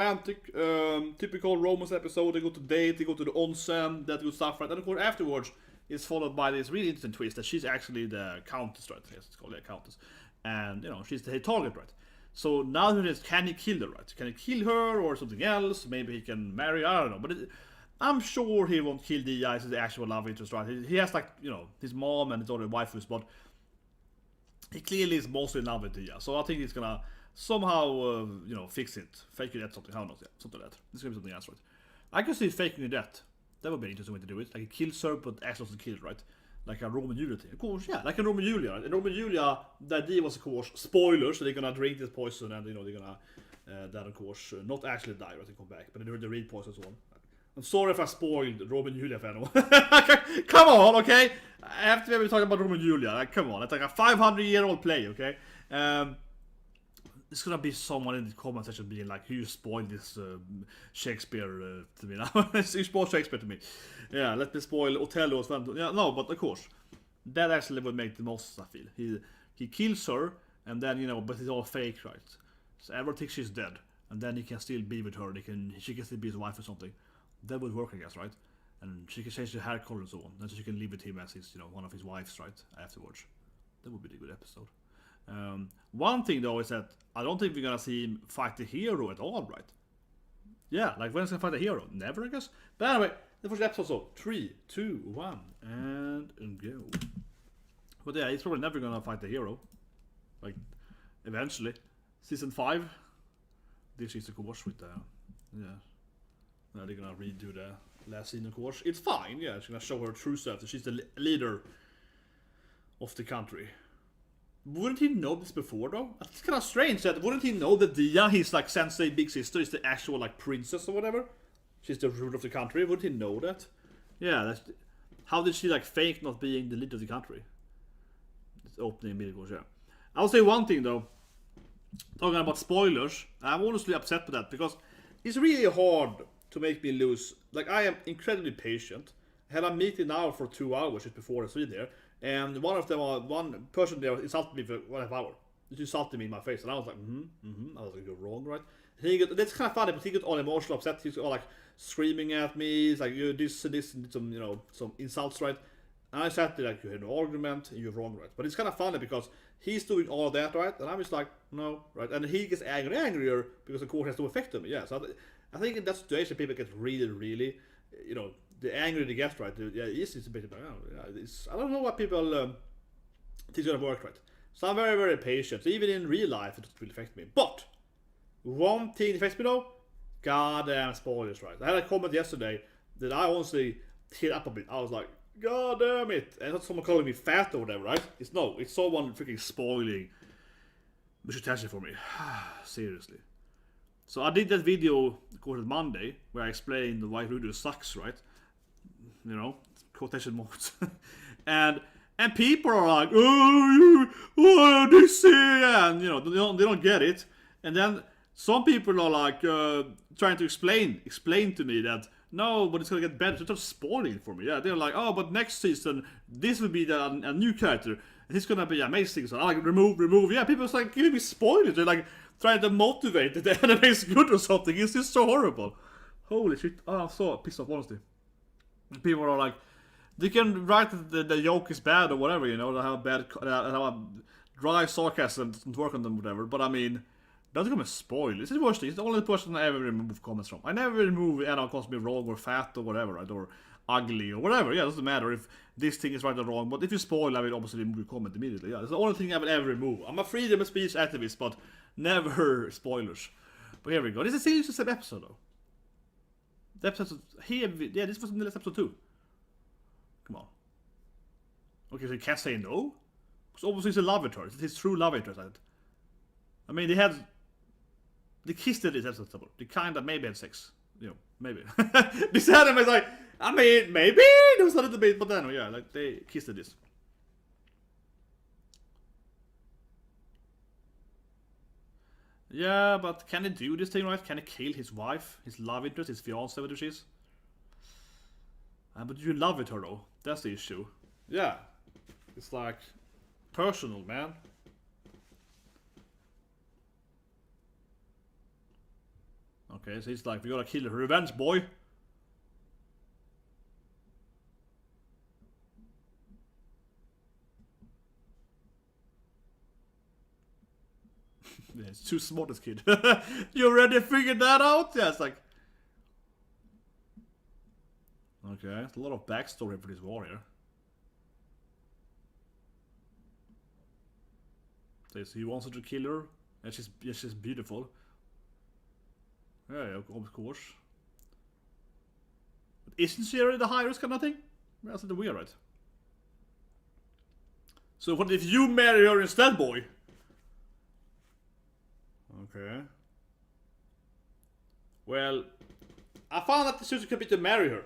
romantic, typical romance episode. They go to date, they go to the onsen, that good stuff, right? And of course, afterwards, it's followed by this really interesting twist that she's actually the countess, right? Yes, it's called the countess. And, you know, she's the target, right? So now he is, can he kill her, right? Can he kill her or something else? Maybe he can marry, I don't know. But I'm sure he won't kill Dia as the actual love interest, right? He has, like, you know, his mom and his other waifus, but he clearly is mostly in love with Dia. So I think he's gonna somehow, you know, fix it. Fake your death, something, how knows, yeah, something like that. This gonna be something else, right? I can see faking your death. That would be an interesting way to do it. Like, he kills her, but actually doesn't kill, right? Like a Roman Julia thing. Of course, yeah, like a Roman Julia. In Roman Julia, the idea was, of course, spoilers, so they're gonna drink this poison and, you know, they're gonna, then, of course, not actually die, right, and come back, but they read poison and so on. I'm sorry if I spoiled Roman Julia for anyone. Come on, okay? I have to be talking about Roman Julia. Like, come on, it's like a 500-year-old play, okay? There's gonna be someone in the comment section being like, "You spoiled this Shakespeare to me now." You spoiled Shakespeare to me. Yeah, let me spoil Othello as well. Yeah, no, but of course, that actually would make the most, I feel. He kills her, and then, you know, but it's all fake, right? So everyone thinks she's dead, and then he can still be with her. She can still be his wife or something. That would work, I guess, right? And she can change the hair color and so on. And so she can live with him as his, you know, one of his wives, right? Afterwards. That would be a good episode. One thing though is that I don't think we're gonna see him fight the hero at all, right? Yeah, like when's he gonna fight the hero? Never, I guess. But anyway, the first episode, so 3, 2, 1, and go. But yeah, he's probably never gonna fight the hero. Like, eventually. Season 5. This is the course with the, yeah. Now they're gonna redo the last scene, of course. It's fine, yeah, it's gonna show her true self, that she's the leader of the country. Wouldn't he know this before, though? It's kind of strange that, wouldn't he know that Dia, his, like, sensei big sister, is the actual, like, princess or whatever? She's the ruler of the country, wouldn't he know that? Yeah, that's... How did she, like, fake not being the leader of the country? It's opening immediately, yeah. I'll say one thing, though. Talking about spoilers, I'm honestly upset with that, because it's really hard to make me lose. Like, I am incredibly patient. I had a meeting now for 2 hours just before I see there. And one person there insulted me for 1.5 hours. He insulted me in my face, and I was like, I was like, you're wrong, right? That's kind of funny, but he got all emotional, upset. He's all like screaming at me. He's like, you this and some, you know, some insults, right? And I sat there like, you had an argument, and you're wrong, right? But it's kind of funny because he's doing all of that, right? And I'm just like, no, right? And he gets angrier because the court has to affect him. Yeah, so I think in that situation, people get really, you know, the angry they get, right? Yeah, it's a bit. I don't know what people think is gonna work, right? So I'm very patient. So even in real life, it doesn't really affect me. But one thing affects me though, goddamn spoilers, right? I had a comment yesterday that I honestly teared up a bit. I was like, god damn it! And not someone calling me fat or whatever, right? It's someone freaking spoiling the attention for me. Seriously. So I did that video, of course, on Monday, where I explained why Rudo sucks, right? You know, quotation marks. and people are like, oh, this, and you know, they don't get it. And then some people are like trying to explain to me that no, but it's gonna get better. So they're spoiling it for me. Yeah, they're like, oh, but next season this will be a new character, and it's gonna be amazing. So I like remove. Yeah, people are like giving me spoilers. They're like trying to motivate that the anime is good or something. It's just so horrible. Holy shit! Oh, I'm so pissed off, honestly. People are like, they can write that the joke is bad or whatever, you know, how dry sarcasm doesn't work on them, whatever. But I mean, that's gonna spoil. This is the worst thing. It's the only person I ever remove comments from. I never remove anyone calls me wrong or fat or whatever, right? Or ugly or whatever. Yeah, it doesn't matter if this thing is right or wrong. But if you spoil, I will obviously remove your comment immediately. Yeah, that's the only thing I will ever remove. I'm a freedom of speech activist, but never spoilers. But here we go. This is still just an episode, though. The episode here, yeah, this was in the last episode too. Come on. Okay, so you can't say no? Because obviously it's a love interest. It's his true love interest. I mean, they kissed in this episode. They kind of maybe had sex. You know, maybe. This anime is like, I mean, maybe there was a little bit, but then, yeah, like they kissed in this. Yeah, but can he do this thing right? Can he kill his wife, his love interest, his fiancée, whatever she is? But you love it, her though. That's the issue. Yeah. It's like personal, man. Okay, so he's like, we gotta kill her. Revenge, boy. Yeah, it's too smart, this kid. You already figured that out? Yeah, it's like... Okay, there's a lot of backstory for this war here. So he wants her to kill her. And she's beautiful. Yeah, of course. But isn't she already the high risk kind of thing? That's a bit weird, right? So what if you marry her instead, boy? Okay. Well, I found that the Suzu Capito marry her.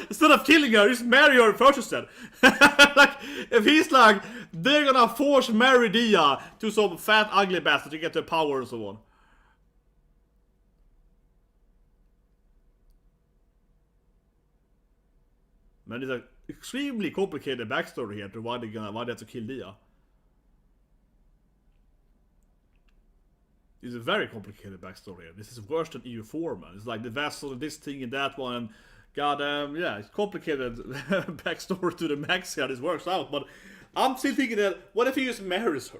Instead of killing her, just marry her first instead. Like, if he's like, they're gonna force marry Dia to some fat ugly bastard to get their power and so on. Man, it's an extremely complicated backstory here to why they have to kill Dia. It's a very complicated backstory here. This is worse than EU4, man. It's like the vessel, this thing and that one, and goddamn, yeah, it's complicated backstory to the max here. This works out, but I'm still thinking that, what if he just marries her?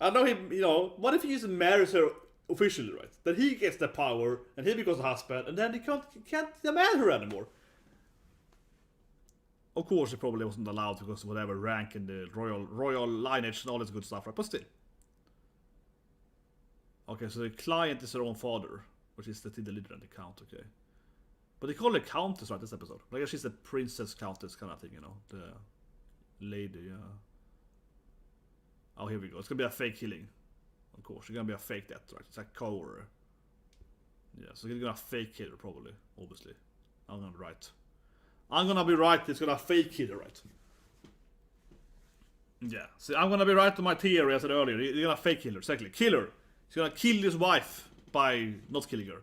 I know he, you know, what if he just marries her officially, right? That he gets the power, and he becomes a husband, and then he can't demand her anymore. Of course, he probably wasn't allowed because of whatever rank in the royal lineage and all this good stuff, right? But still. Okay, so the client is her own father, which is the leader and the count, okay. But they call her countess, right, this episode. I guess she's the princess countess kind of thing, you know. The lady, yeah. Oh, here we go. It's gonna be a fake killing. Of course, it's gonna be a fake death, right? It's like cover. Yeah, so it's gonna fake kill her, probably, obviously. I'm gonna be right. I'm gonna be right, it's gonna fake kill her, right? Yeah, see, I'm gonna be right to my theory I said earlier. You're gonna fake kill her, exactly. Kill her. He's gonna kill his wife by not killing her.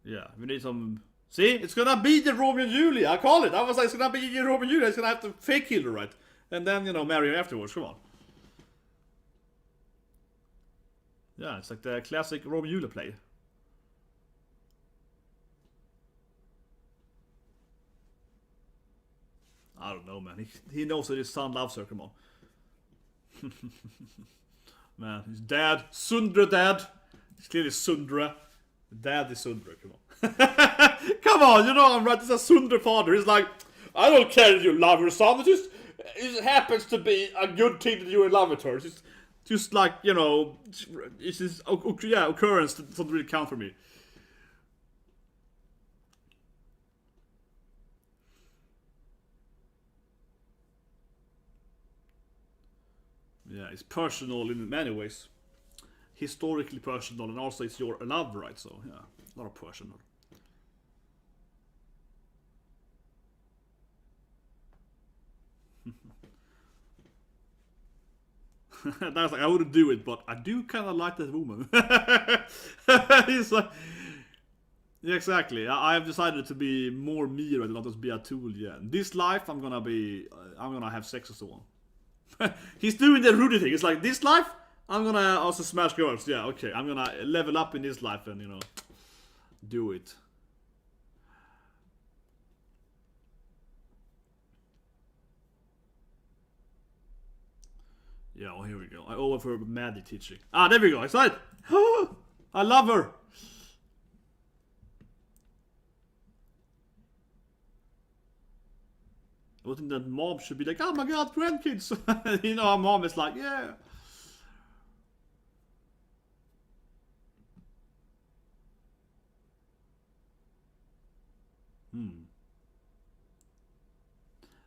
Yeah, we need some... See? It's gonna be the Romeo and Juliet, I call it. I was like, it's gonna be the Romeo and Juliet. It's gonna have to fake kill her, right? And then, you know, marry her afterwards, come on. Yeah, it's like the classic Romeo and Juliet play. I don't know, man. He knows that his son loves her, come on. Man, his dad, Sundra dad. It's clearly Sundra. Dad is Sundra, come on. Come on, you know I'm right, it's a Sundra father. He's like, I don't care if you love her son, it happens to be a good thing that you're in love with her. It's just like, you know, it's just, yeah, occurrence that doesn't really count for me. Yeah, it's personal in many ways. Historically personal, and also it's your love, right? So, yeah, a lot of personal. That's like, I wouldn't do it, but I do kind of like that woman. He's like, yeah, exactly. I have decided to be more me, right? Not just be a tool. Yeah, in this life, I'm gonna have sex and so on. He's doing the Rudy thing. It's like, this life, I'm gonna also smash girls. Yeah, okay. I'm gonna level up in this life and, you know, do it. Yeah, well, here we go. I owe her for Maddie teaching. Ah, there we go. Excited. I love her. I would think that mom should be like, oh my god, grandkids. You know, our mom is like, yeah.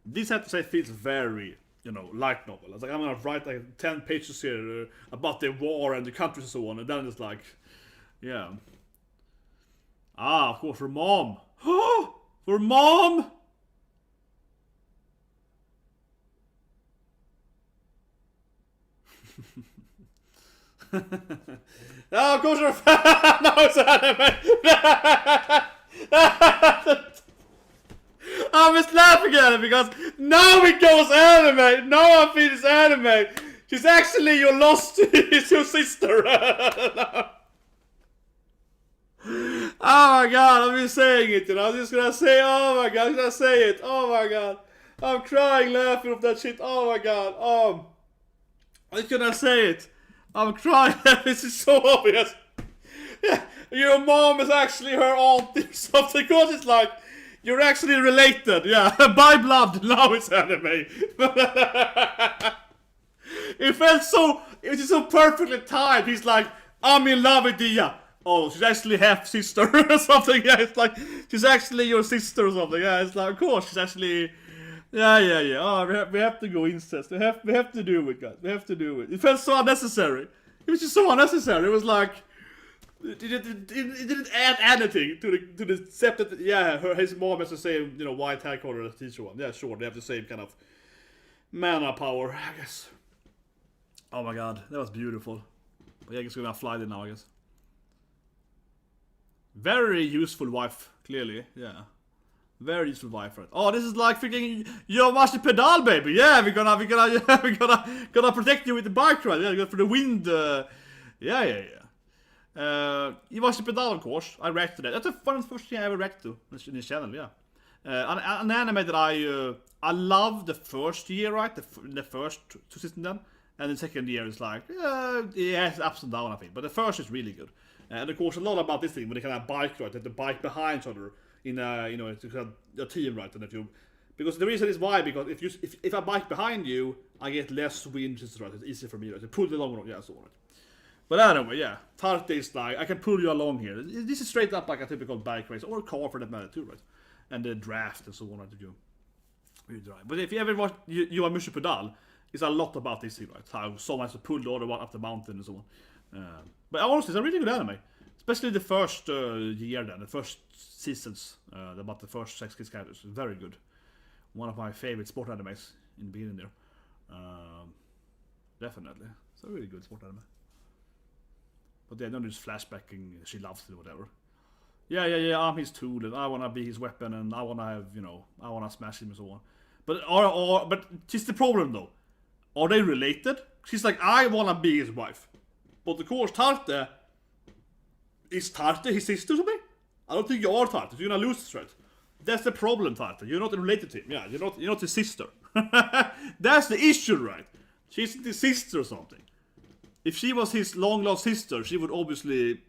This, I have to say, feels very, you know, light novel. It's like, I'm gonna write like 10 pages here about the war and the countries and so on, and then it's like, yeah. Ah, of course, for mom. For mom! Oh, of course, you're no, it's anime. I'm just laughing at it because now it goes anime. Now I feel it's anime. She's actually your lost, it's your sister. Oh my god, I've been saying it, you know. I'm just gonna say, oh my god, I'm gonna say it. Oh my god. I'm crying laughing of that shit. Oh my god. I'm just gonna say it. I'm crying. This is so obvious. Yeah, your mom is actually her aunt or something. Because it's like, you're actually related. Yeah, by blood. Now it's anime. It felt so, it was so perfectly timed. He's like, I'm in love with Dia. Oh, she's actually half sister or something. Yeah, it's like, she's actually your sister or something. Yeah, it's like, of course, she's actually, yeah. Oh, we have to go incest. We have to do it, guys. We have to do it. It felt so unnecessary. It was just so unnecessary. It was like, it didn't add anything to the except that, yeah, his mom has the same, you know, white hair color as the teacher one. Yeah, sure, they have the same kind of mana power, I guess. Oh my god, that was beautiful. But yeah, I guess we're gonna fly there now, I guess. Very useful wife, clearly, yeah. Very useful wife, right? Oh, this is like freaking your master pedal, baby. Yeah, we're gonna protect you with the bike ride. Yeah, for the wind. Yeah. You watched the pedal, of course. I reacted to that. That's the first thing I ever reacted to in this channel. Yeah, an anime that I love the first year, right? The first two seasons then, and the second year is like, it has ups and downs, I think. But the first is really good. And of course, a lot about this thing when they kind of bike ride, that the bike behind each other in it's a team, right? And if you, because the reason is why, because if I bike behind you, I get less wind, right? It's easy for me, right? To pull the long road, yeah, so right. But anyway, yeah, Tarte is like, I can pull you along here. This is straight up like a typical bike race, or a car for that matter too, right? And the draft and so on, right? You drive. But if you ever watch Yui Ninomiya, it's a lot about this thing, right? How someone has to pull the other one up the mountain and so on. But honestly, it's a really good anime. Especially the first year then, the first seasons, about the first 6 kids characters. Very good. One of my favorite sport animes in the beginning there. Definitely. It's a really good sport anime. But they don't just flashbacking, she loves it or whatever. Yeah, I'm his tool and I wanna be his weapon and I wanna have, I wanna smash him and so on. But just the problem though. Are they related? She's like, I wanna be his wife. But of course, Tarte, is Tarte his sister or something? I don't think you are Tarte, so you're gonna lose this, right? That's the problem, Tarte. You're not related to him. Yeah, you're not his sister. That's the issue, right? She's his sister or something. If she was his long lost sister, she would obviously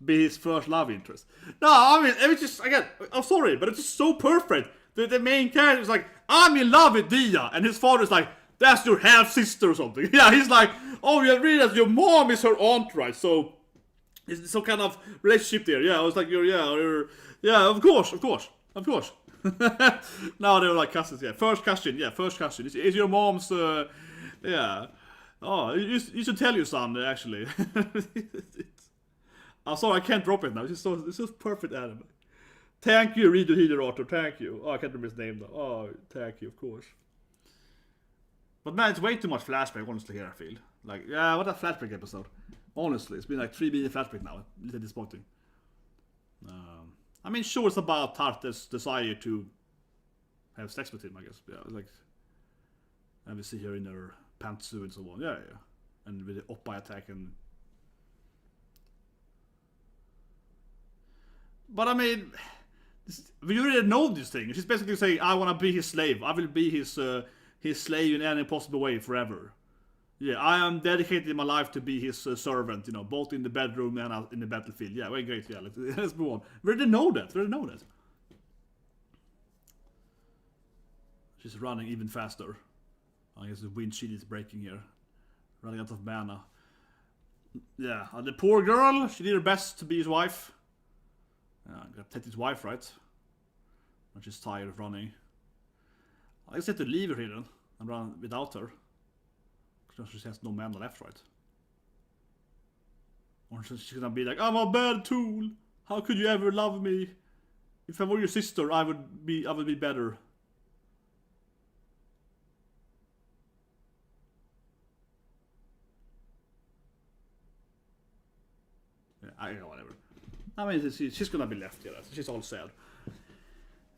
be his first love interest. No, I mean, it was just, again, I'm sorry, but it's just so perfect. The main character is like, I'm in love with Dia, and his father's like, that's your half sister or something. Yeah, he's like, oh, you realize your mom is her aunt, right? So it's some kind of relationship there. Yeah, I was like, yeah, of course. Now they're like cousins. Yeah, first cousin. Is your mom's? Yeah. Oh, you should tell your son actually. I'm sorry, I can't drop it now. It's just perfect anime. Thank you, Rido Hiderato. Thank you. Oh, I can't remember his name though. Oh, thank you, of course. But man, it's way too much flashback, honestly, here, I feel. Like, yeah, what a flashback episode. Honestly, it's been like 3 minutes flashback now. A little disappointing. I mean, sure, it's about Tarte's desire to have sex with him, I guess. Yeah, like, and we see her in her pantsuit and so on. Yeah. And with the Oppa attack and... But I mean, we already know this thing. She's basically saying, I want to be his slave. I will be his slave in any possible way forever. Yeah, I am dedicating my life to be his servant, both in the bedroom and in the battlefield. Yeah, very great. Yeah, let's move on. We already know that. She's running even faster. I guess the windshield is breaking here. Running out of mana. Yeah, the poor girl, she did her best to be his wife. Gotta take his wife, right? And she's tired of running. I guess I have to leave her here then and run without her. Because she has no mana left, right? Or she's gonna be like, I'm a bad tool. How could you ever love me? If I were your sister, I would be better. Yeah, whatever. I mean, she's gonna be left here. She's all sad.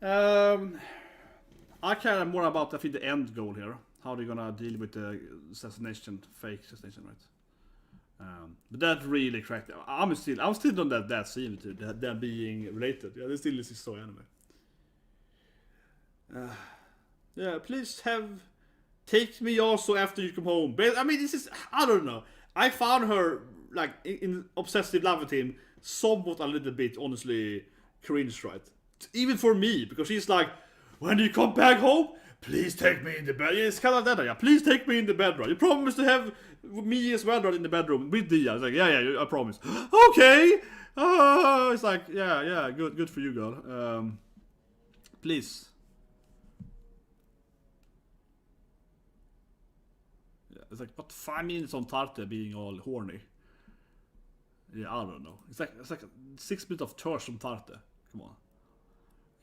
I care more about, I think, the end goal here. How they're gonna deal with the assassination, fake assassination, right? But that really cracked. I'm still on that scene too. That being related. Yeah, this still is so anime. Yeah, please take me also after you come home. But I mean, this is, I don't know. I found her like in obsessive love with him somewhat a little bit honestly cringe, right? Even for me, because she's like, when you come back home, please take me in the bed. Yeah, it's kind of like that. Yeah, please take me in the bed, right? You promise to have me as well, right, in the bedroom with Dia. I was like, yeah, I promise. Okay. It's like, yeah, good for you, girl. Please. Yeah, it's like, but 5 minutes on Tarte being all horny. Yeah, I don't know. It's like 6 minutes of thirst from Tarte. Come on.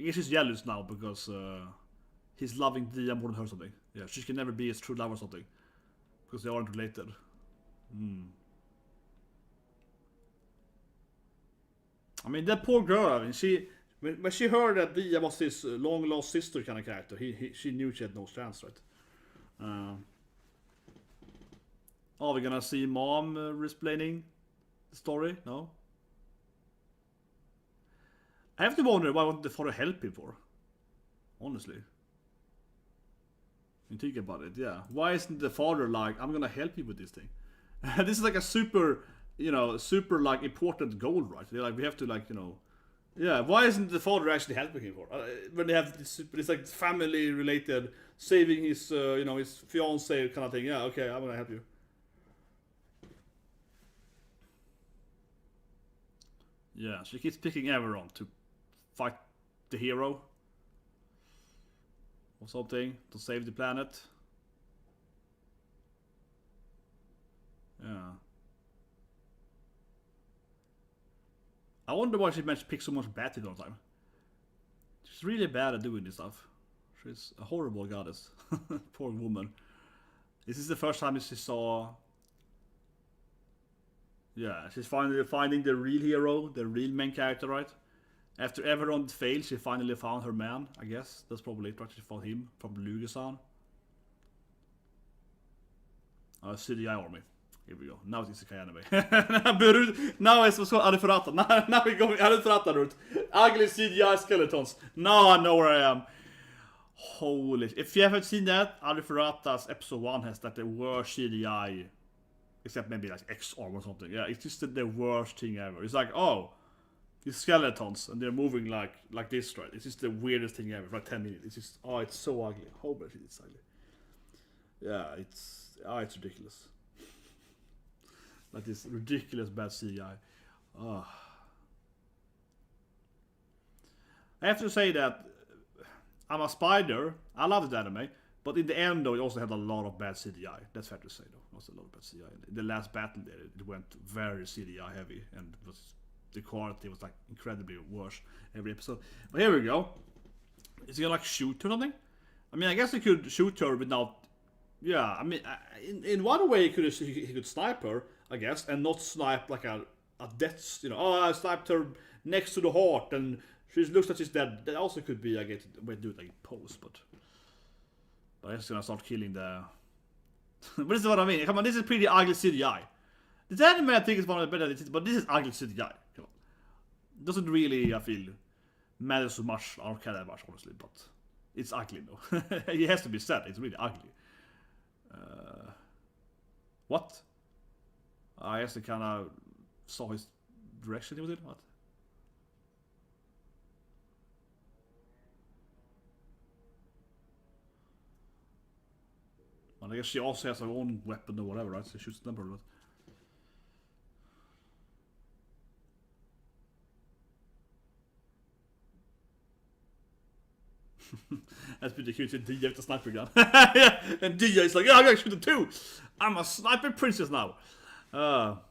I guess he's jealous now because he's loving Dia more than her or something. Yeah, she can never be his true love or something. Because they aren't related. I mean, that poor girl, I mean, when she heard that Dia was his long lost sister kind of character, she knew she had no chance, right? Are we gonna see mom explaining the story? No? I have to wonder why the father help him for. Honestly. You think about it, yeah. Why isn't the father like, I'm gonna help you with this thing? This is like a super like important goal, right? They're like, we have to like, yeah. Why isn't the father actually helping him for? When they have this like family related, saving his his fiance kind of thing. Yeah, okay, I'm gonna help you. Yeah, she keeps picking everyone to fight the hero or something to save the planet. Yeah. I wonder why she managed to pick so much bad things all the time. She's really bad at doing this stuff. She's a horrible goddess. Poor woman. This is the first time she saw... Yeah, she's finally finding the real hero, the real main character, right? After everyone failed, she finally found her man, I guess. That's probably it, right? She found him from Lugesan. CDI army. Here we go. Now it's Isekai anime. Now it's what's called Aristocrat. Now we're going Aristocrat route. Ugly CGI skeletons. Now I know where I am. Holy... If you haven't seen that, Aristocrat's episode 1 has like the worst CGI. Except maybe like X-Arm or something. Yeah, it's just the worst thing ever. It's like, oh, these skeletons and they're moving like this, right? It's just the weirdest thing ever for like 10 minutes. It's just, oh, it's so ugly. Holy shit, it's ugly. Yeah, it's ridiculous. Like this ridiculous bad CGI. Oh. I have to say that I'm a spider. I love the anime. But in the end, though, it also had a lot of bad CGI. That's fair to say, though. It was a lot of bad CGI. In the last battle there, it went very CGI heavy. And the quality was like incredibly worse every episode. But here we go. Is he gonna like shoot her or something? I mean, I guess he could shoot her without... Yeah, I mean, in one way he could snipe her, I guess, and not snipe like a death, oh, I sniped her next to the heart and she looks like she's dead. That also could be, I guess, a way to do it like in pose, but I'm just gonna start killing the... But this is what I mean, come on, this is pretty ugly CGI. This anime I think is one of the better, but this is ugly CGI, come on. Doesn't really, I feel, matter so much, I don't care that much, honestly, but it's ugly though. It has to be said, it's really ugly. What? I guess I kind of saw his direction, was it? What? Well, I guess she also has her own weapon or whatever, right? So she shoots them or what? That's pretty cute. Dia with a sniper gun. Yeah, and Dia is like, yeah, I'm gonna shoot him too. I'm a sniper princess now. But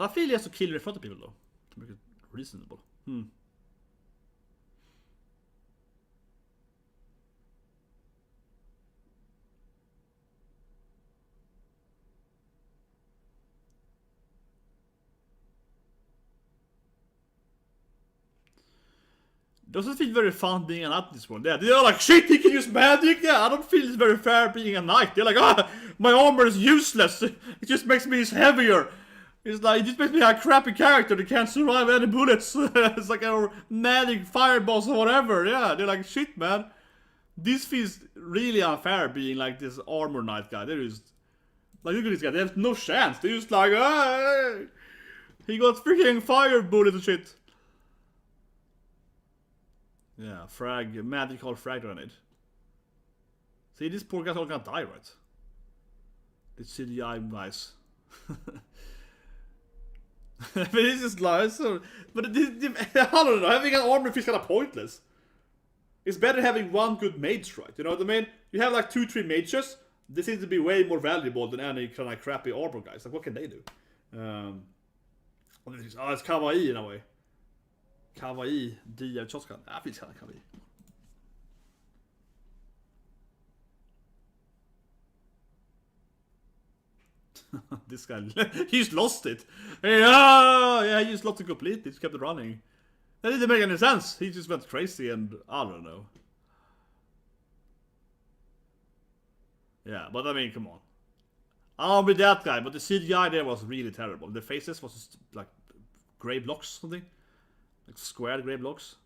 I feel he has to kill her in front of people though, to make it reasonable. Doesn't feel very fun being a knight in this world. Yeah, they're like, shit, he can use magic. Yeah, I don't feel it's very fair being a knight. They're like, my armor is useless. It just makes me heavier. It's like, it just makes me a crappy character that can't survive any bullets. It's like a manic fireballs or whatever. Yeah, they're like, shit, man. This feels really unfair being like this armor knight guy. There is, like, look at this guy. They have no chance. They're just like, ah, he got freaking fire bullets and shit. Yeah, magical frag grenade. See, this poor guy's all gonna die, right? This CGI guys. But this is like so. But I don't know. Having an armor feels kind of pointless. It's better having one good mage, right? You know what I mean? You have like 2-3 mages. They seem to be way more valuable than any kind of crappy armor guys. Like, what can they do? It's kawaii in a way. Kawaii, dia shotgun. That feels kind of kawaii. This guy, he's lost it. Yeah, he just lost it completely. He just kept it running. That didn't make any sense. He just went crazy and I don't know. Yeah, but I mean, come on. I'll be that guy, but the CGI there was really terrible. The faces was just like gray blocks, something. Like squared gray blocks.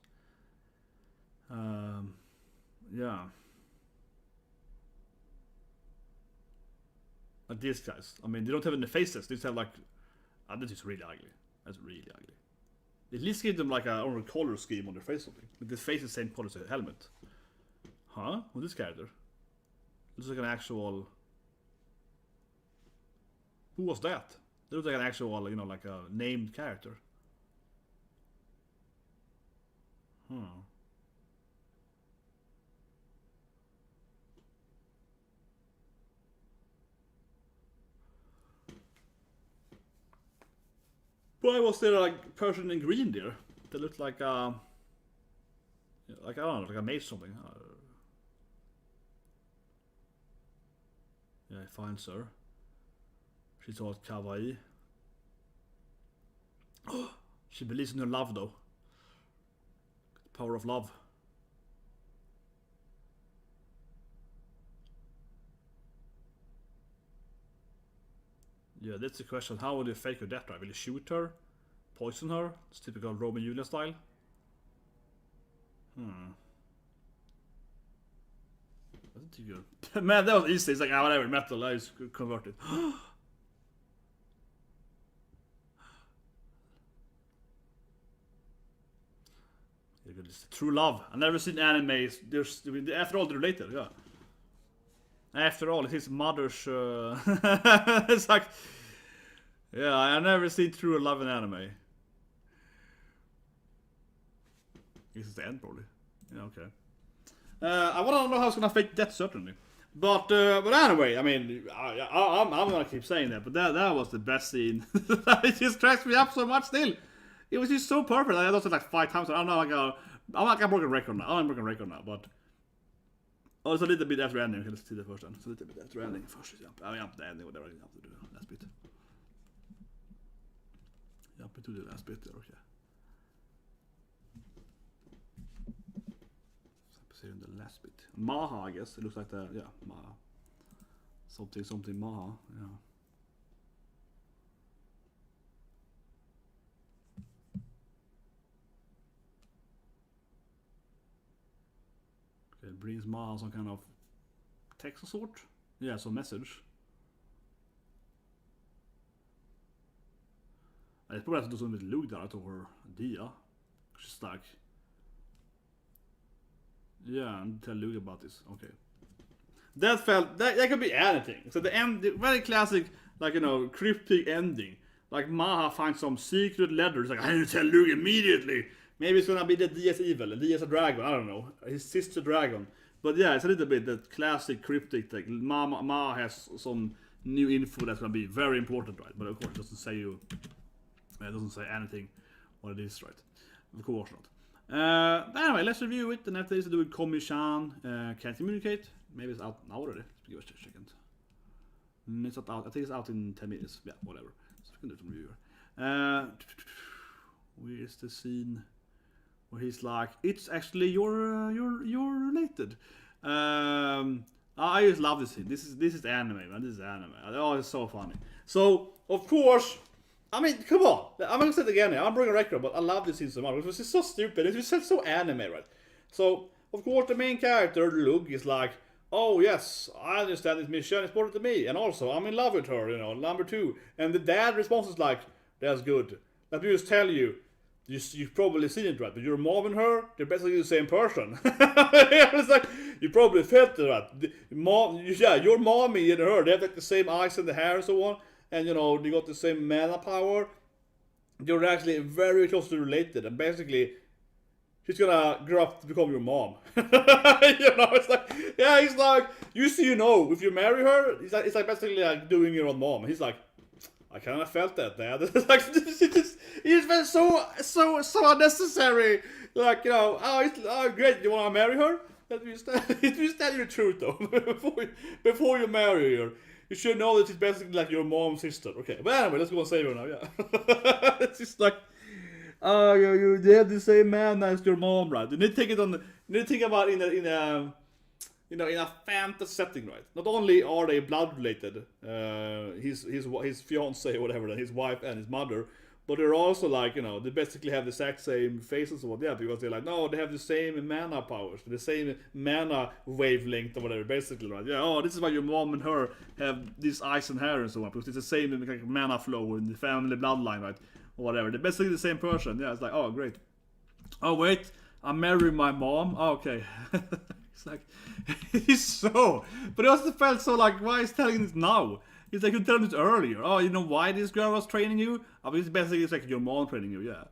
Yeah. Like these guys. I mean, they don't have any faces. They just have like... this is really ugly. That's really ugly. At least give them like a color scheme on their face or something. But this face is the same color as the helmet. Huh? Who's this character? Looks like an actual... Who was that? It looks like an actual, you know, like a named character. Why was there like person in green there? That looked like I don't know, like a mage something. Yeah, fine, sir. She thought kawaii. She believes in her love, though. Power of love. Yeah, that's the question. How will you fake her death? Right? Will you shoot her? Poison her? It's typical Roman Julia style. That's too good. Man, that was easy. It's like, whatever, metal, I just converted. True love. I've never seen animes. After all, they're related, yeah. After all, it's his mother's. It's like, yeah, I've never seen true love in anime. This is the end, probably. Yeah, okay. I want to know how it's gonna affect death, certainly. But anyway, I mean, I'm gonna keep saying that. But that was the best scene. It just cracks me up so much. Still, it was just so perfect. I lost it like 5 times. I don't know, I'm like a broken record now. I'm a broken record now, but. Oh, it's a little bit after ending. Okay, let's see the first one. It's a little bit after ending first. Jump the ending, whatever I have to do. Last bit. Jump into the last bit there, okay. So in the last bit. Maha, I guess. It looks like the, yeah, Maha. Something Maha, yeah. It brings Maha some kind of text of sort. Yeah, some message. Jag tror att det som ett lugg där att over dia. Just like. Yeah, and tell Luke about this. Okay. That could be anything. So the end, the very classic, like, you know, cryptic ending. Like Maha finds some secret letters. Like, I need to tell Luke immediately. Maybe it's gonna be that Dia's evil, and Dia's a dragon, I don't know. His sister dragon. But yeah, it's a little bit that classic cryptic thing. Ma has some new info that's gonna be very important, right? But of course it doesn't say anything what it is, right? Of course not. But anyway, let's review it. And after this, I do with Komi-chan. Can't communicate. Maybe it's out now already. Let's give it a second. It's not out. I think it's out in 10 minutes. Yeah, whatever. So we can do some review. Where's the scene where he's like, it's actually you're related. I just love this scene. This is anime, man. This is anime. Oh, it's so funny. So of course, I mean, come on. I'm gonna say it again. I'm bringing a record, but I love this scene so much. It's just so stupid. It's just so anime, right? So of course, the main character, Lug, is like, oh yes, I understand this mission is important to me, and also I'm in love with her, you know, number 2. And the dad response is like, that's good. Let me just tell you, you've probably seen it, right? But your mom and her, they're basically the same person. It's like, you probably felt it, right? Your mommy and her, they have like the same eyes and the hair and so on, and you know, they got the same mana power. They're actually very closely related, and basically, she's gonna grow up to become your mom. You know, it's like, yeah, he's like, you know, if you marry her, it's like basically like doing your own mom. He's like, I kind of felt that, Dad. It's like, it's been so unnecessary. Like, you know, oh great, you wanna marry her? Let me tell you the truth though. before you marry her, you should know that she's basically like your mom's sister. Okay, but anyway, let's go and save her now. Yeah, it's just like. Oh, you have the same man as your mom, right? You need to take it on. You need to think about it in a fantasy setting, right? Not only are they blood related, his fiance or whatever, his wife and his mother, but they're also like, you know, they basically have the exact same faces or what, yeah, because they're like, no, they have the same mana powers, the same mana wavelength or whatever, basically, right? Yeah, oh, this is why your mom and her have these eyes and hair and so on, because it's the same like, mana flow in the family bloodline, right? Or whatever. They're basically the same person. Yeah, it's like, oh, great. Oh, wait, I'm marrying my mom? Oh, okay. It's like, he's so... But it also felt so like, why is he telling this now? He's like, you tell me this earlier. Oh, you know why this girl was training you? I mean, it's basically it's like your mom training you, yeah.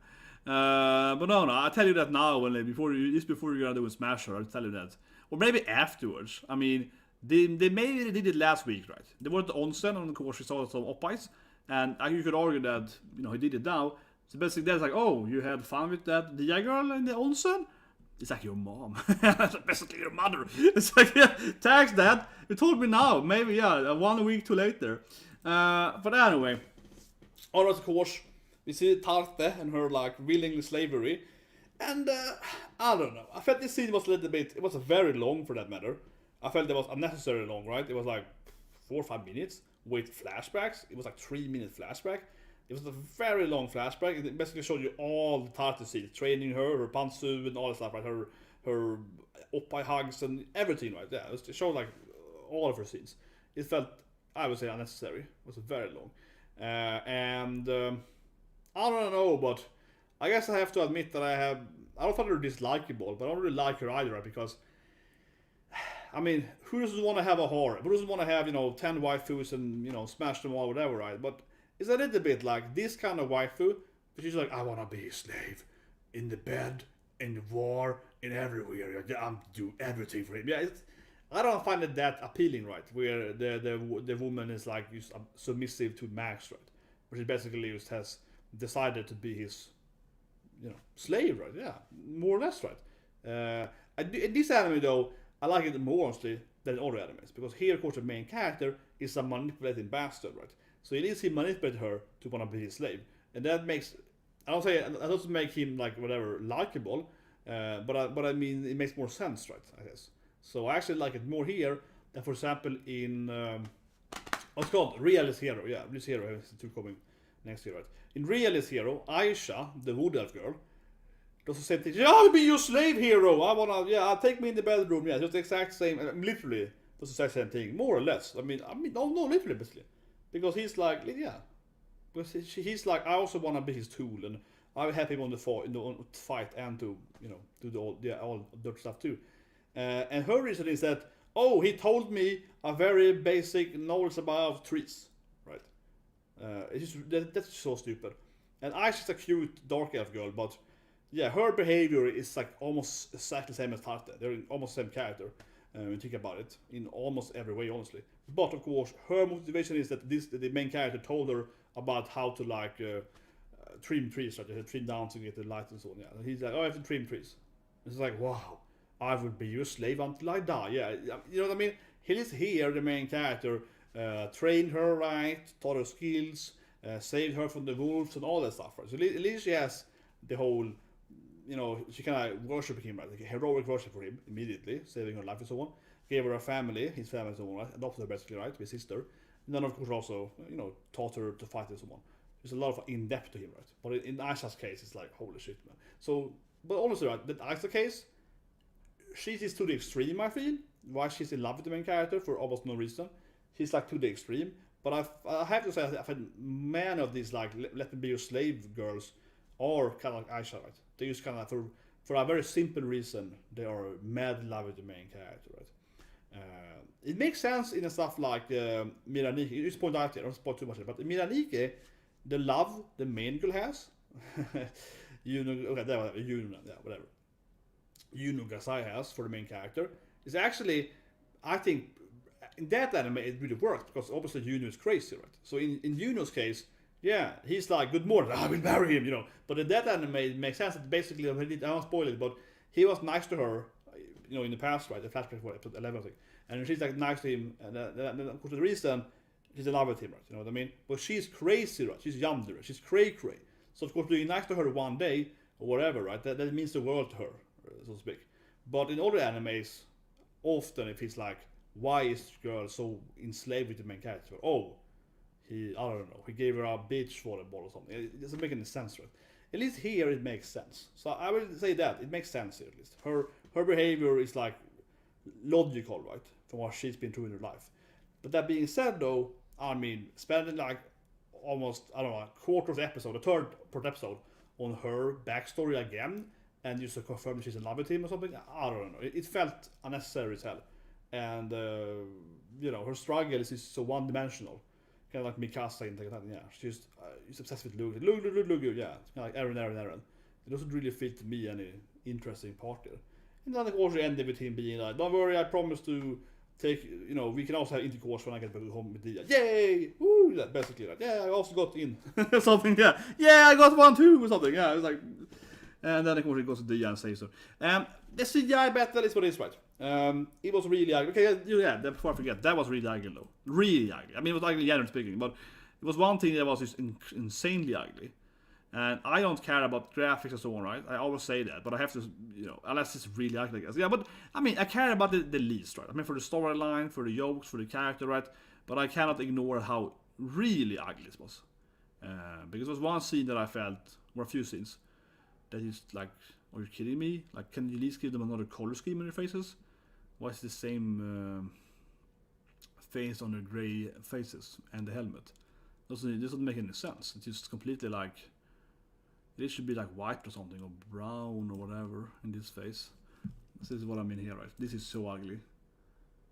But no, I'll tell you that now, before you're gonna do a Smash her, I'll tell you that. Or maybe afterwards. I mean, they maybe did it last week, right? They were at the onsen, and of course, we saw some oppies. And you could argue that, you know, he did it now. So basically that's like, oh, you had fun with that Dia girl in the onsen? It's like your mom. It's basically your mother. It's like, yeah, thanks, Dad. You told me now. Maybe, yeah, 1 week too later. But anyway. Alright, of course, we see Tarte and her, like, willing slavery. And, I don't know. I felt this scene was a little bit, it was very long for that matter. I felt it was unnecessarily long, right? It was like 4 or 5 minutes. With flashbacks. It was like 3-minute flashback. It was a very long flashback. It basically showed you all the Tarte scenes, training her pantsu and all that stuff, right? Her oppai hugs and everything, right? Yeah, it showed like all of her scenes. It felt, I would say, unnecessary. It was very long. I don't know, but I guess I have to admit that I don't find her dislikable, but I don't really like her either, right? Because I mean, who doesn't want to have a harem? Who doesn't want to have, you know, 10 waifus and, you know, smash them all, whatever, right? But it's a little bit like this kind of waifu. She's like, I want to be a slave. In the bed, in the war, in everywhere. I'm do everything for him. Yeah, I don't find it that appealing, right? Where the woman is like submissive to Max, right? Where she basically just has decided to be his, you know, slave, right? Yeah, more or less, right? In this anime, though, I like it more honestly than other animes, because here, of course, the main character is a manipulating bastard, right? So at least he manipulated her to want to be his slave, and that makes, I don't say, that doesn't make him like whatever likable, but I mean it makes more sense, right? I guess. So I actually like it more here than, for example, in what's it called, Realist Hero. Yeah, this hero has two coming next year, right? In Realist Hero, Aisha, the wood elf girl, does the same thing. Yeah, I'll be your slave hero. I wanna, yeah, take me in the bedroom. Yeah, just the exact same. Literally, does the exact same thing, more or less. I mean, no, literally, basically, because he's like, yeah, because he's like, I also wanna be his tool, and I have him on the fight and to, you know, do all dirt stuff too. And her reason is that, oh, he told me a very basic knowledge about trees, right? It's just, that's so stupid. And Aisha's a cute dark elf girl, but yeah, her behavior is like almost exactly the same as Tarte. They're almost the same character when you think about it, in almost every way, honestly. But of course, her motivation is that the main character told her about how to like trim trees, right? Trim down to get the light and so on. Yeah, and he's like, oh, I have to trim trees. It's like, wow, I will be your slave until I die. Yeah, you know what I mean? He is here, the main character, trained her right, taught her skills, saved her from the wolves and all that stuff. Right? So at least she has the whole, you know, she kind of worship him, right? Like a heroic worship for him immediately, saving her life and so on. gave her a family, his family and so on, right? Adopted her basically, right? His sister. And then of course also, taught her to fight and so on. There's a lot of in-depth to him, right? But in Aisa's case, it's like, holy shit, man. So, but honestly, right, that Aisa case, she is to the extreme, I feel. Why she's in love with the main character for almost no reason. She's like to the extreme. But I have to say, I find many of these like let me be your slave girls are kind of like Aisha, right? They just kind of for a very simple reason they are mad in love with the main character, right? It makes sense in a stuff like Miraniki. You just point out here, I don't spoil too much, but Miraniki, the love the main girl has, whatever. Gasai has for the main character is actually, I think, in that anime it really worked because obviously Yuno is crazy, right? So in Yuno's case, yeah, he's like, good morning, I will marry him, But in that anime it makes sense that basically, I won't spoil it, but he was nice to her, in the past, right? The flashback for episode 11, I think. And she's like nice to him, and of course the reason she's in love with him, right? You know what I mean? But she's crazy, right? She's yandere, she's cray. So of course being nice to her one day or whatever, right? That means the world to her, so to speak. But in other animes, often if he's like, why is the girl so enslaved with the main character? Oh, I don't know, he gave her a beach volleyball or something. It doesn't make any sense, right? At least here it makes sense. So I would say that it makes sense here at least. Her behavior is like logical, right, from what she's been through in her life. But that being said, though, I mean, spending like almost, I don't know, a quarter of the episode, a third per episode on her backstory again, and just to confirm she's in love with him or something, I don't know. It felt unnecessary as hell. And, her struggle is so one-dimensional. Kind of like Mikasa in Titan, yeah. She's obsessed with Lugia. Lugia, yeah. It's kind of like Eren. It doesn't really feel to me any interesting part there. And then of course it ended with him being like, don't worry, I promise to take, we can also have intercourse when I get back home with Dia. Yay! Woo! That basically like, yeah, I also got in. Something, yeah. Yeah, I got one too, or something, yeah. It was like, and then of course it goes to Dia and says so. The CGI battle is what it is, right? It was really ugly. Okay, yeah, before I forget, that was really ugly though. Really ugly. I mean, it was ugly generally speaking, but it was one thing that was just insanely ugly. And I don't care about graphics and so on, right? I always say that, but I have to, unless it's really ugly, I guess. Yeah, but I mean, I care about the least, right? I mean, for the storyline, for the jokes, for the character, right? But I cannot ignore how really ugly this was. Because there was one scene that I felt, or a few scenes, that is like, are you kidding me? Like, can you at least give them another color scheme in their faces? Why is the same face on their gray faces and the helmet? This doesn't make any sense. It's just completely like, it should be like white or something, or brown or whatever in this face. This is what I mean here, right? This is so ugly.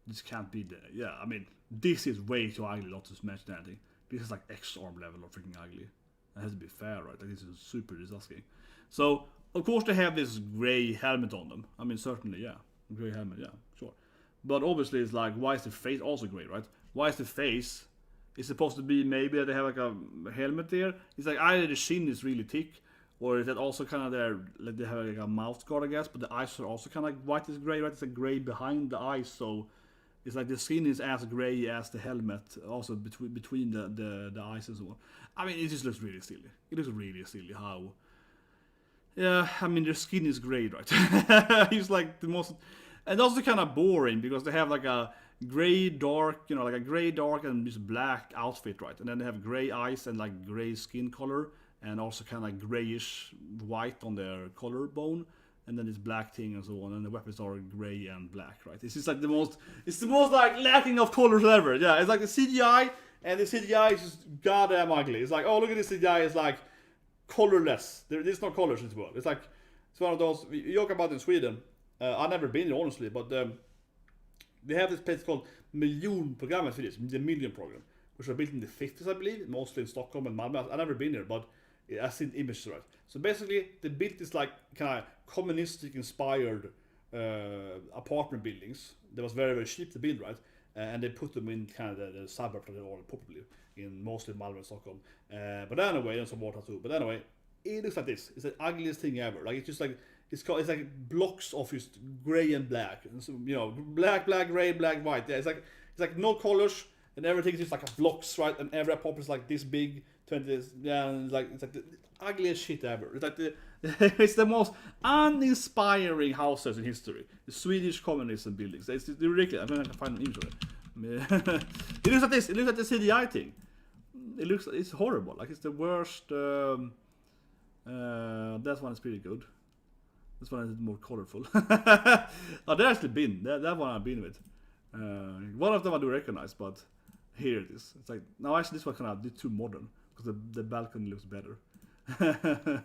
This can't be there. Yeah, I mean, this is way too ugly not to mention anything. This is like X-arm level of freaking ugly. That has to be fair, right? Like, this is super disgusting. So, of course they have this gray helmet on them. I mean, certainly, yeah. Gray helmet, yeah, sure. But obviously it's like, why is the face also gray, right? Why is the face? It's supposed to be maybe that they have like a helmet there. It's like either the chin is really thick, or is that also kind of there, like they have like a mouth guard, I guess, but the eyes are also kind of like white is gray, right? It's like gray behind the eyes, so it's like the skin is as gray as the helmet, also between the eyes and so on. I mean, it just looks really silly. It looks really silly how... Yeah, I mean, their skin is gray, right? It's like the most... And also kind of boring, because they have like a gray, dark, like a gray, dark, and just black outfit, right? And then they have gray eyes and like gray skin color, and also kind of like grayish white on their collarbone, and then this black thing and so on, and the weapons are gray and black, right? It's just like the most like lacking of colors ever. Yeah, it's like the CGI, and the CGI is just goddamn ugly. It's like, oh, look at this CGI, it's like colorless. There's no colors in this world. It's like, it's one of those, we joke about in Sweden. I've never been there, honestly, but they have this place called Miljonprogrammet for this, the Million Program, which was built in the 50s, I believe, mostly in Stockholm and Malmö. I've never been there, but I've seen images, right? So basically, they built this like kind of communistic-inspired apartment buildings that was very, very cheap to build, right? And they put them in kind of the suburbs that they all popular in mostly Malmö and Stockholm. But anyway, and some water too. But anyway, it looks like this. It's the ugliest thing ever. Like, it's just like, it's like blocks of just gray and black. And so, black, gray, black, white. Yeah, it's like no colors. and everything is just like a blocks, right? And every apartment is like this big, 20, yeah, and it's like the ugliest shit ever. It's like it's the most uninspiring houses in history. The Swedish communism buildings. It's ridiculous. I mean, I can find an image of it. It looks like this. It looks like the CGI thing. It's horrible. Like it's the worst. That one is pretty good. This one is more colorful. Oh, there actually been that one I've been with. One of them I do recognize, but here it is. It's like now actually this one kind of too modern because the balcony looks better.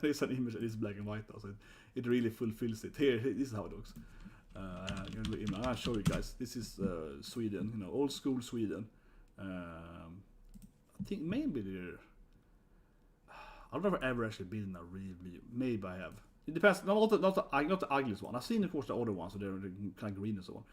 There's an image that is black and white though, so it really fulfills it. Here, this is how it looks. I'll show you guys. This is Sweden, you know, old school Sweden. I think maybe they're. I've never ever actually been in a real view. Maybe I have. It depends. Not the ugliest one. I've seen of course the other ones, so they're kind of green and so on.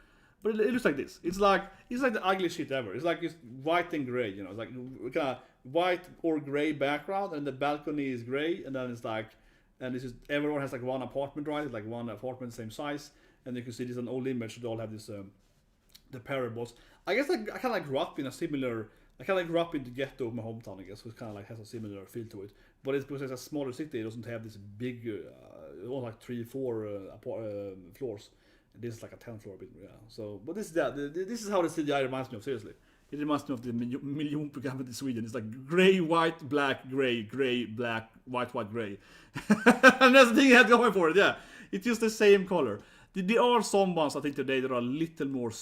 But it looks like this. It's like the ugliest shit ever. It's like it's white and gray. You know, it's like kind of white or gray background, and the balcony is gray, and then it's like, and this is everyone has like one apartment, right? It's like one apartment, same size, and you can see this is an old image. They all have this the parables. I guess like I kind of like grew up in a similar. I kind of grew up in the ghetto of my hometown, I guess, which kind of like has a similar feel to it. But it's because it's a smaller city, it doesn't have this big, like 3-4 floors. This is like a 10th floor, yeah. So, but this is how the CGI reminds me of. Seriously, it reminds me of the miljonprogrammet in Sweden. It's like gray, white, black, gray, black, white, gray. And that's the thing I had going for it. Yeah, it's just the same color. There are some ones I think today that are a little more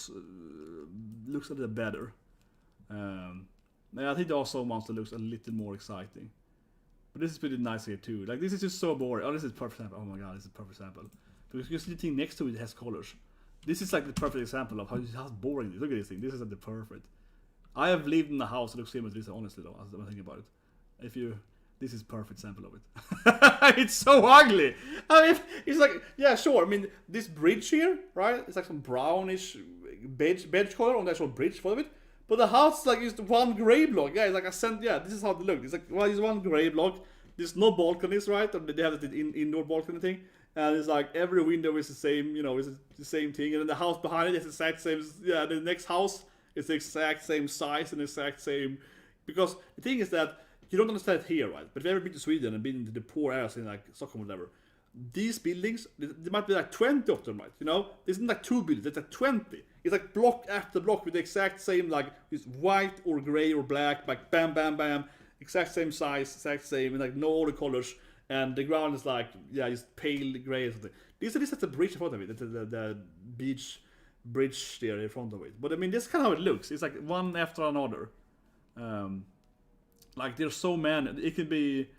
looks a little better. I think there are some ones that looks a little more exciting. But this is pretty nice here too. Like this is just so boring. Oh, this is perfect sample. Oh my god, this is a perfect sample. Because you see the thing next to it has colors. This is like the perfect example of how boring it is. Look at this thing. This is like the perfect. I have lived in a house that looks similar to this, honestly though, as I'm thinking about it. This is perfect sample of it. It's so ugly. I mean, it's like, yeah, sure. I mean, this bridge here, right? It's like some brownish beige color on the actual bridge for it. But the house like is one gray block. Yeah, it's like this is how it looks. It's like it's one gray block. There's no balconies, right? Or they have the indoor balcony thing. And it's like every window is the same, you know, it's the same thing. And then the house behind it is the exact same. Yeah, the next house is the exact same size and the exact same. Because the thing is that you don't understand it here, right? But if you've ever been to Sweden and been into the poor areas in like Stockholm or whatever, these buildings, there might be like 20 of them, right? You know, there's not like 2 buildings, there's like 20. It's like block after block with the exact same, like it's white or gray or black, like bam, bam, bam, exact same size, exact same, and like no other colors. And the ground is like, yeah, just pale gray or something. This is the bridge in front of it, the beach bridge there in front of it. But I mean, this is kind of how it looks. It's like one after another. Like there's so many. It could be,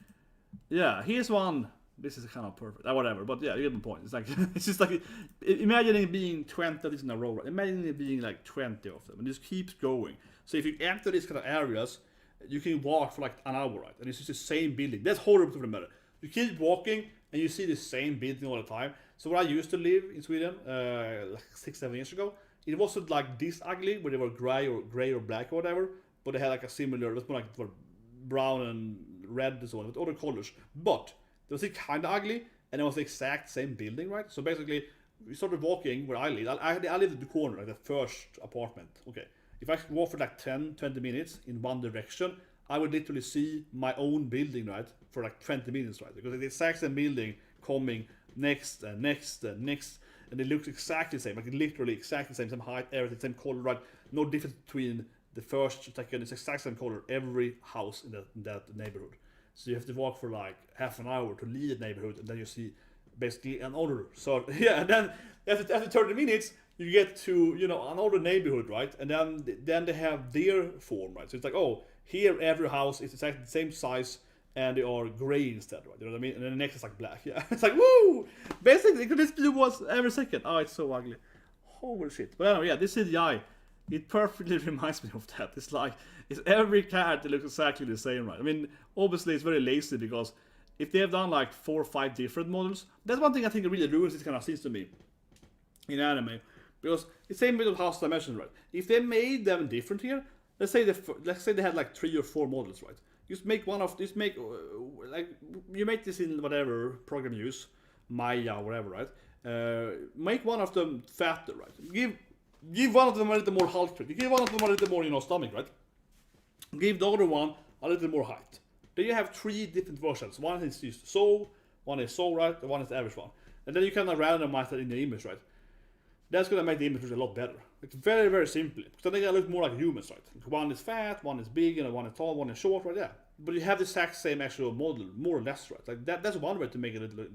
yeah. Here's one. This is kind of perfect. Whatever. But yeah, you get my point. It's like it's just like imagine it being 20 of these in a row. Right? Imagine it being like 20 of them, and this keeps going. So if you enter these kind of areas, you can walk for like an hour, right? And it's just the same building. That's horrible to remember. You keep walking and you see the same building all the time. So where I used to live in Sweden, like 6-7 years ago, it wasn't like this ugly, where they were gray or black or whatever, but they had like a similar, it was more like brown and red and so on, with other colors. But it was kind of ugly, and it was the exact same building, right? So basically, we started walking where I live. I lived at the corner, like the first apartment. Okay, if I walk for like 10-20 minutes in one direction, I would literally see my own building, right, for like 20 minutes, right? Because it's the exact same building coming next and next and next, and it looks exactly the same, like literally exactly the same height, everything, same color, right? No difference between the first, second, it's exact same color, every house in that neighborhood. So you have to walk for like half an hour to leave the neighborhood, and then you see basically another. So yeah, and then after 30 minutes, you get to, you know, another neighborhood, right? And then they have their form, right? So it's like, oh, here every house is exactly the same size, and they are gray instead, right? You know what I mean? And then the next is like black. Yeah, it's like woo! Basically, this do was every second. Oh, it's so ugly. Holy shit! But anyway, yeah, this CGI, it perfectly reminds me of that. It's like it's every character looks exactly the same, right? I mean, obviously it's very lazy because if they have done like 4 or 5 different models, that's one thing I think really ruins this kind of scenes to me in anime. Because the same with House Dimension, right? If they made them different here, let's say they had like 3 or 4 models, right? Just make like you make this in whatever program you use, Maya or whatever, right? Make one of them fatter, right? Give one of them a little more Hulk trick. Give one of them a little more, you know, stomach, right? Give the other one a little more height. Then you have 3 different versions. One is just so, one is so, right, and one is the average one. And then you kind of randomize that in the image, right? That's gonna make the image a lot better. It's very, very simple. Because then they're gonna look more like humans, right? One is fat, one is big, and one is tall, one is short, right? Yeah. But you have the exact same actual model, more or less, right? Like that's one way to make it a little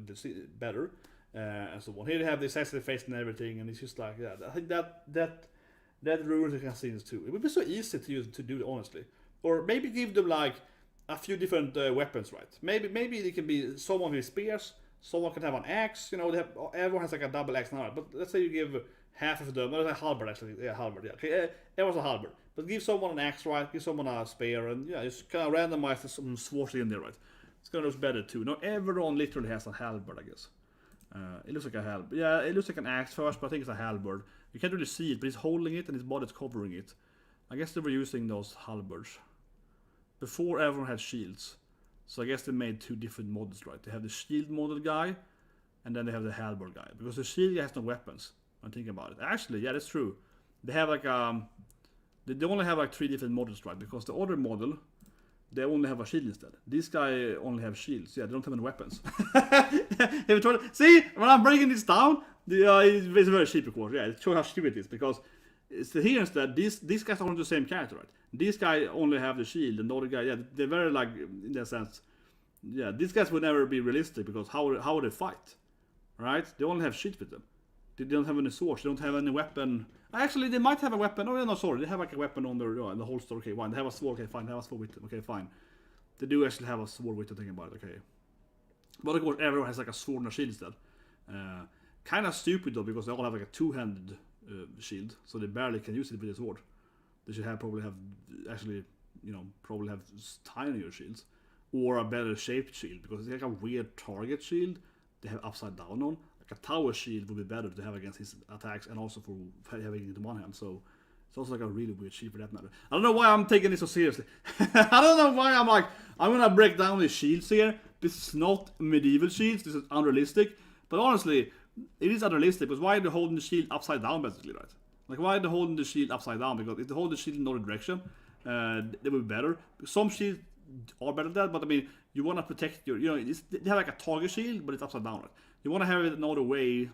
better, and so on. Here you have the exact same face and everything, and it's just like, yeah, I think that ruins the cutscenes too. It would be so easy to do, honestly. Or maybe give them like a few different weapons, right? Maybe it can be someone with spears, someone can have an axe. You know, everyone has like a double axe now. But let's say you give half of them, a halberd actually, yeah, halberd, yeah. Okay, everyone's a halberd. But give someone an axe, right? Give someone a spear, and yeah, just kind of randomize some swords in there, right? It's gonna look better too. Not everyone literally has a halberd, I guess. It looks like a halberd. Yeah, it looks like an axe first, but I think it's a halberd. You can't really see it, but he's holding it and his body's covering it. I guess they were using those halberds. Before everyone had shields. So I guess they made 2 different models, right? They have the shield model guy, and then they have the halberd guy. Because the shield guy has no weapons. I'm thinking about it. Actually, yeah, that's true. They have like they only have like 3 different models, right? Because the other model, they only have a shield instead. This guy only have shields. Yeah, they don't have any weapons. See, when I'm breaking this down, it's very cheap, of course. Yeah, it shows how stupid it is. Because it's here instead, these guys are only the same character, right? This guy only have the shield, and the other guy, yeah, they're very like, in that sense, yeah, these guys would never be realistic, because how would they fight, right? They only have shields with them. They don't have any swords, they don't have any weapon. Actually, they might have a weapon. Oh, no, sorry, they have like a weapon on their, in the holster. Okay, fine. They have a sword. Okay, fine. They have a sword with them. Okay, fine. They do actually have a sword with them. Thinking about it. Okay, but of course, everyone has like a sword and a shield instead. Kind of stupid though, because they all have like a 2-handed shield, so they barely can use it with a sword. They should probably have tinier shields, or a better shaped shield, because it's like a weird target shield they have upside down on. Like a tower shield would be better to have against his attacks, and also for having it in one hand. So it's also like a really weird shield for that matter. I don't know why I'm taking this so seriously. I don't know why I'm gonna break down the shields here. This is not medieval shields. This is unrealistic. But honestly, it is unrealistic, because why are they holding the shield upside down, basically, right? Like, why are they holding the shield upside down? Because if they hold the shield in another direction, they will be better. Some shields are better than that, but I mean, you want to protect your, they have like a target shield, but it's upside down, right? You want to have it another way to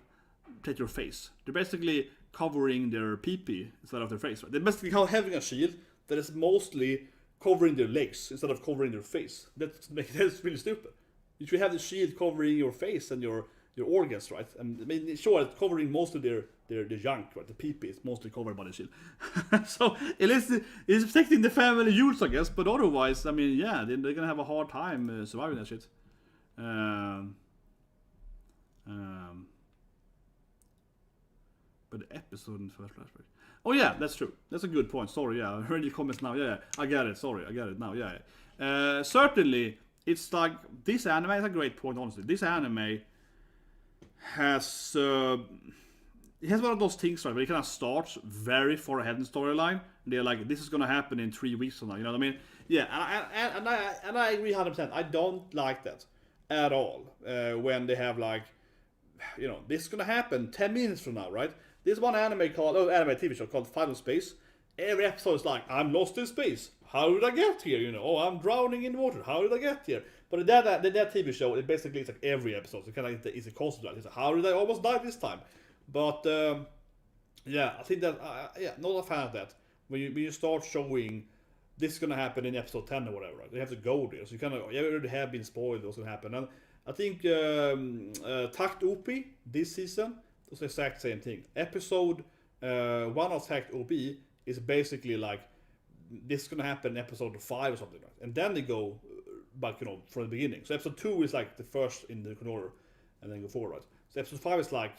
protect your face. They're basically covering their pee-pee instead of their face, right? They're basically having a shield that is mostly covering their legs instead of covering their face. That's really stupid. You should have the shield covering your face and your organs, right? And I mean, sure, it's covering most of their junk, right? The pee-pee is mostly covered by the shield. So it's protecting the family use, I guess. But otherwise, I mean, yeah, they're gonna have a hard time surviving that shit. But the episode in the first flashback. Oh yeah, that's true. That's a good point. Sorry, yeah, I heard your comments now. Yeah, I get it. Sorry, I get it now. Yeah. Certainly, it's like this anime is a great point. Honestly, this anime has it has one of those things, right, where it kind of starts very far ahead in the storyline. They're like, this is gonna happen in 3 weeks from now. You know what I mean? Yeah, and I agree 100%. I don't like that at all. When they have like, this is gonna happen 10 minutes from now, right? There's one anime TV show called Final Space. Every episode is like, I'm lost in space. How did I get here? Oh, I'm drowning in water. How did I get here? But that TV show, it basically is like every episode. So kind of it's a constant. It's like, how did I almost die this time? But yeah, I think that not a fan of that. When you start showing this is gonna happen in episode 10 or whatever, right? They have to go there. So you already have been spoiled what's gonna happen. And I think Takt OP this season was the exact same thing. Episode 1 of Takt OP is basically like, this is gonna happen in episode 5 or something, right? And then they go back, from the beginning. So episode 2 is like the first in the order, and then go forward, right? So episode 5 is like,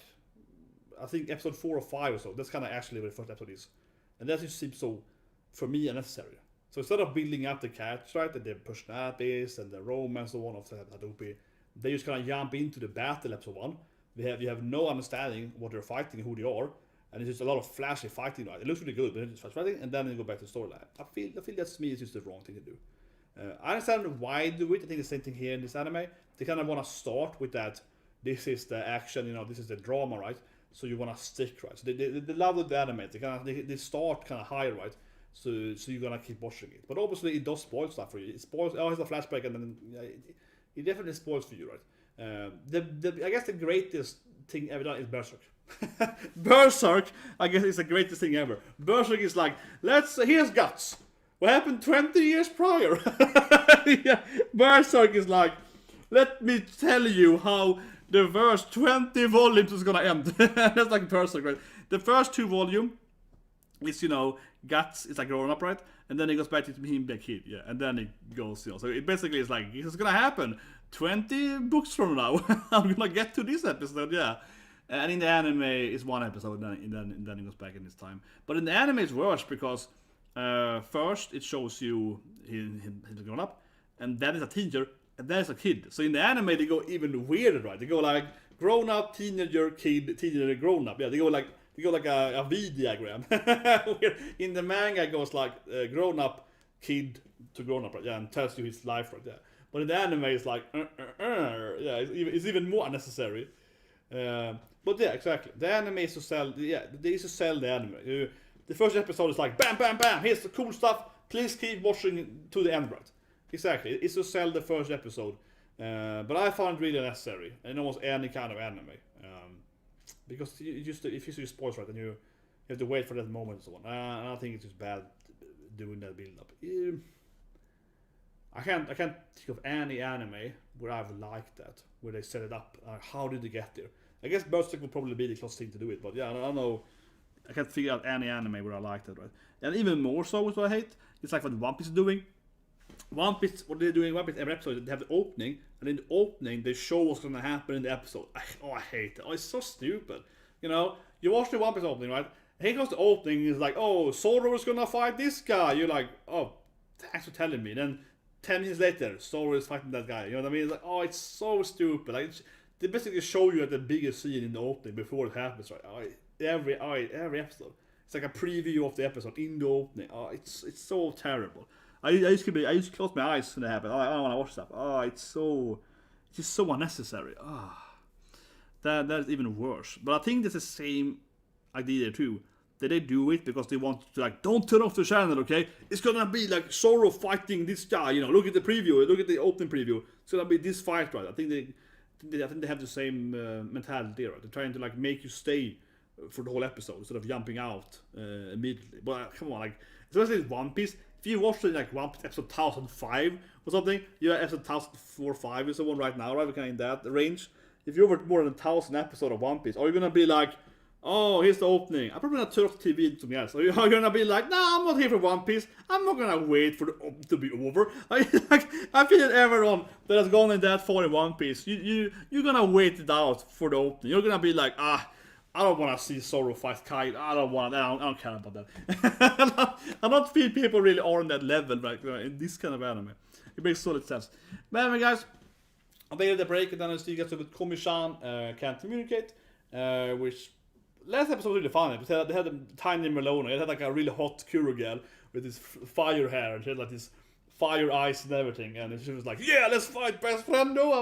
I think episode 4 or 5 or so. That's kind of actually where the first episode is, and that just seems so, for me, unnecessary. So instead of building up the characters, right, and their personalities and the romance and so on of Hadopi, they just kind of jump into the battle episode 1. You have no understanding what they're fighting, who they are, and it's just a lot of flashy fighting. Right? It looks really good, but it's fighting, and then they go back to the storyline. I feel that's me. It's just the wrong thing to do. I understand why they do it. I think the same thing here in this anime. They kind of want to start with that. This is the action, this is the drama, right? So you want to stick, right? So they love the anime. They start kind of higher, right? so you're gonna keep watching it. But obviously it does spoil stuff for you. It spoils. Oh, it's a flashback, and then it definitely spoils for you, right? I guess the greatest thing ever done is Berserk. Berserk, I guess, is the greatest thing ever. Berserk is like, here's Guts. What happened 20 years prior? Yeah, Berserk is like, let me tell you how the first 20 volumes is gonna end. That's like Berserk, right? The first 2 volumes is, Guts is like grown up, right? And then it goes back to him being a kid, yeah. And then it goes, so it basically is like, this is gonna happen 20 books from now. I'm gonna get to this episode, yeah. And in the anime, it's 1 episode, and then it goes back in this time. But in the anime, it's worse because first it shows you he's grown up, and then it's a teenager, and then it's a kid. So in the anime, they go even weirder, right? They go like grown up, teenager, kid, teenager, grown up. Yeah, they go like a V diagram. In the manga, it goes like grown up, kid to grown up, right? Yeah, and tells you his life right there. But in the anime, it's like yeah, it's even more unnecessary. But yeah, exactly. The anime is to sell. Yeah, they used to sell the anime. The first episode is like bam, bam, bam. Here's the cool stuff. Please keep watching to the end, right? Exactly. It's to sell the first episode. But I found it really necessary in almost any kind of anime. Because if you see spoilers, right, then you have to wait for that moment and so on. And I think it's just bad doing that build up. I can't think of any anime where I've liked that, where they set it up. How did they get there? I guess Berserk would probably be the closest thing to do it, but yeah, I don't know. I can't figure out any anime where I liked it, right? And even more so, what I hate, it's like what One Piece is doing. What they're doing in One Piece every episode, they have the opening, and in the opening, they show what's gonna happen in the episode. I hate it. Oh, it's so stupid. You watch the One Piece opening, right? And here comes the opening, it's like, oh, Zoro is gonna fight this guy. You're like, oh, thanks for telling me. Then 10 minutes later, Zoro is fighting that guy. You know what I mean? It's like, oh, it's so stupid. Like, they basically show you at the biggest scene in the opening before it happens, right? Every episode. It's like a preview of the episode in the opening. Oh, it's so terrible. I used to close my eyes when it happened. I don't want to watch stuff. Oh, it's just so unnecessary. That is even worse. But I think that's the same idea there too. That they do it because they want to like, don't turn off the channel, okay? It's gonna be like Zoro fighting this guy. Look at the preview. Look at the opening preview. It's gonna be this fight, right? I think they have the same mentality, right? They're trying to like make you stay for the whole episode instead of jumping out immediately. But come on, like especially One Piece. If you watch like One Piece episode 1005 or something, you're episode 1004 or 5 or so on right now, right? We're kind of in that range. If you're over more than 1,000 episodes of One Piece, are you gonna be like, oh, here's the opening? I'm probably gonna turn off the TV and something else. Are you gonna be like, nah, I'm not here for One Piece. I'm not gonna wait for the opening to be over. I feel that everyone that has gone in that far in One Piece, you're gonna wait it out for the opening. You're gonna be like, I don't want to see Zoro fight Kai. I don't care about that. I don't feel people really are on that level right in this kind of anime. It makes solid sense. But anyway, guys, I'll take the break and then I'll see you guys with Komi-chan Can't Communicate, which last episode was really funny. They had a tiny Melona. It had like a really hot Kuro girl with this fire hair. And she had like this fire eyes and everything. And she was like, yeah, let's fight, best friend. No,